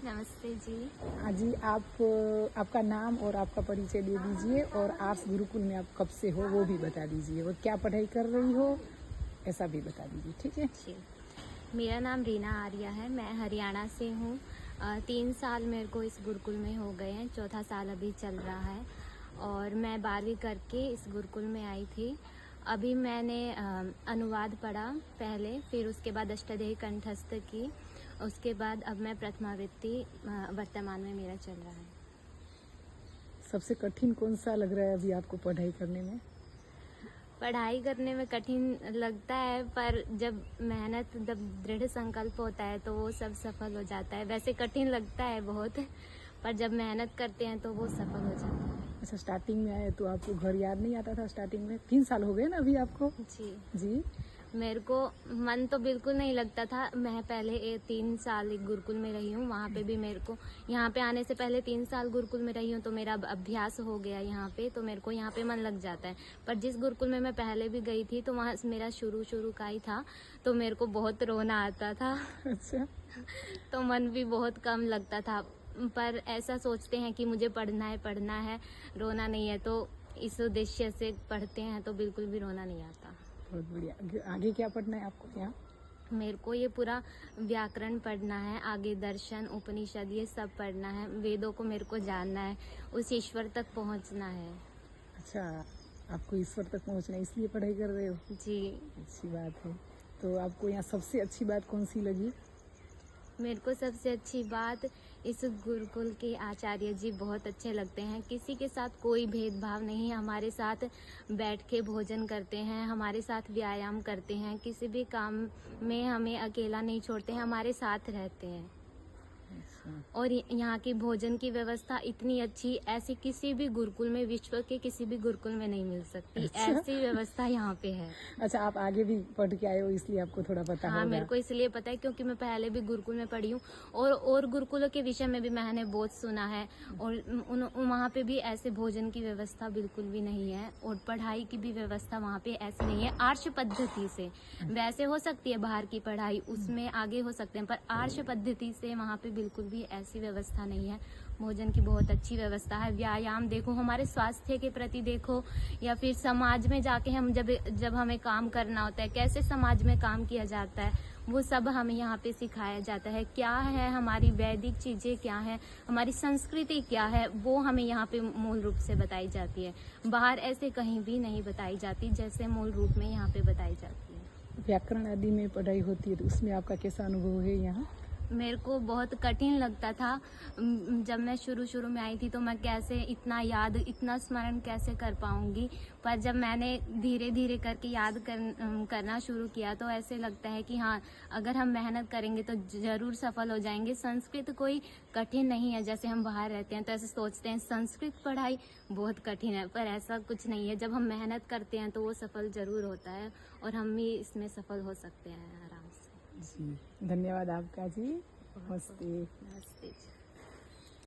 नमस्ते जी। हाँ जी, आप आपका नाम और आपका परिचय दे दीजिए और आर्ट्स गुरुकुल में आप कब से हो वो भी बता दीजिए और क्या पढ़ाई कर रही हो ऐसा भी बता दीजिए, ठीक है? जी, मेरा नाम रीना आर्या है, मैं हरियाणा से हूँ। 3 साल मेरे को इस गुरुकुल में हो गए हैं, चौथा साल अभी चल रहा है और मैं 12वीं करके इस गुरुकुल में आई थी। अभी मैंने अनुवाद पढ़ा पहले, फिर उसके बाद अष्टाध्यायी कंठस्थ की, उसके बाद अब मैं प्रथमावृत्ति वर्तमान में मेरा चल रहा है। सबसे कठिन कौन सा लग रहा है अभी आपको पढ़ाई करने में? पढ़ाई करने में कठिन लगता है, पर जब मेहनत, जब दृढ़ संकल्प होता है तो वो सब सफल हो जाता है। वैसे कठिन लगता है बहुत, पर जब मेहनत करते हैं तो वो सफल हो जाता है। अच्छा, स्टार्टिंग में आए तो आपको घर याद नहीं आता था स्टार्टिंग में? 3 साल हो गए ना अभी आपको? जी, जी। मेरे को मन तो बिल्कुल नहीं लगता था। मैं पहले 3 साल एक गुरुकुल में रही हूँ, वहाँ पे भी मेरे को, यहाँ पे आने से पहले 3 साल गुरुकुल में रही हूँ तो मेरा अभ्यास हो गया यहाँ पे, तो मेरे को यहाँ पे मन लग जाता है। पर जिस गुरुकुल में मैं पहले भी गई थी तो वहाँ मेरा शुरू का ही था, तो मेरे को बहुत रोना आता था। अच्छा। तो मन भी बहुत कम लगता था, पर ऐसा सोचते हैं कि मुझे पढ़ना है, रोना नहीं है, तो इस उद्देश्य से पढ़ते हैं तो बिल्कुल भी रोना नहीं आता। बहुत बढ़िया। आगे क्या पढ़ना है आपको यहाँ? मेरे को ये पूरा व्याकरण पढ़ना है, आगे दर्शन, उपनिषद, ये सब पढ़ना है, वेदों को मेरे को जानना है, उस ईश्वर तक पहुंचना है। अच्छा, आपको ईश्वर तक पहुँचना है इसलिए पढ़ाई कर रहे हो? जी, अच्छी बात है। तो आपको यहाँ सबसे अच्छी बात कौन सी लगी? मेरे को सबसे अच्छी बात, इस गुरुकुल के आचार्य जी बहुत अच्छे लगते हैं। किसी के साथ कोई भेदभाव नहीं, हमारे साथ बैठ के भोजन करते हैं, हमारे साथ व्यायाम करते हैं, किसी भी काम में हमें अकेला नहीं छोड़ते हैं, हमारे साथ रहते हैं। अच्छा। और यहाँ की भोजन की व्यवस्था इतनी अच्छी, ऐसी किसी भी गुरुकुल में, विश्व के किसी भी गुरुकुल में नहीं मिल सकती। अच्छा। ऐसी व्यवस्था यहाँ पे है। अच्छा, आप आगे भी पढ़ के आए हो इसलिए आपको थोड़ा पता हाँ, होगा। मेरे को इसलिए पता है क्योंकि मैं पहले भी गुरुकुल में पढ़ी हूँ और गुरुकुलों के विषय में भी मैंने बहुत सुना है, और वहाँ पे भी ऐसे भोजन की व्यवस्था बिल्कुल भी नहीं है और पढ़ाई की भी व्यवस्था वहाँ पे ऐसी नहीं है। आर्ष पद्धति से वैसे हो सकती है बाहर की पढ़ाई, उसमें आगे हो सकते हैं, पर आर्ष पद्धति से वहाँ पे बिल्कुल भी ऐसी व्यवस्था नहीं है। भोजन की बहुत अच्छी व्यवस्था है, व्यायाम देखो, हमारे स्वास्थ्य के प्रति देखो, या फिर समाज में जाके हम जब हमें काम करना होता है, कैसे समाज में काम किया जाता है, वो सब हमें यहाँ पे सिखाया जाता है। क्या है हमारी वैदिक चीजें, क्या है हमारी संस्कृति, क्या है, वो हमें यहाँ पे मूल रूप से बताई जाती है। बाहर ऐसे कहीं भी नहीं बताई जाती जैसे मूल रूप में यहाँ पे बताई जाती है। व्याकरण आदि में पढ़ाई होती है तो उसमें आपका कैसा अनुभव है यहाँ? मेरे को बहुत कठिन लगता था। जब मैं शुरू में आई थी तो मैं कैसे इतना याद, इतना स्मरण कैसे कर पाऊंगी, पर जब मैंने धीरे धीरे करके याद करना शुरू किया तो ऐसे लगता है कि हाँ, अगर हम मेहनत करेंगे तो जरूर सफल हो जाएंगे। संस्कृत कोई कठिन नहीं है, जैसे हम बाहर रहते हैं तो ऐसे सोचते हैं संस्कृत पढ़ाई बहुत कठिन है, पर ऐसा कुछ नहीं है। जब हम मेहनत करते हैं तो वो सफल जरूर होता है और हम भी इसमें सफल हो सकते हैं आराम से। जी, धन्यवाद आपका जी। नमस्ते। नमस्ते।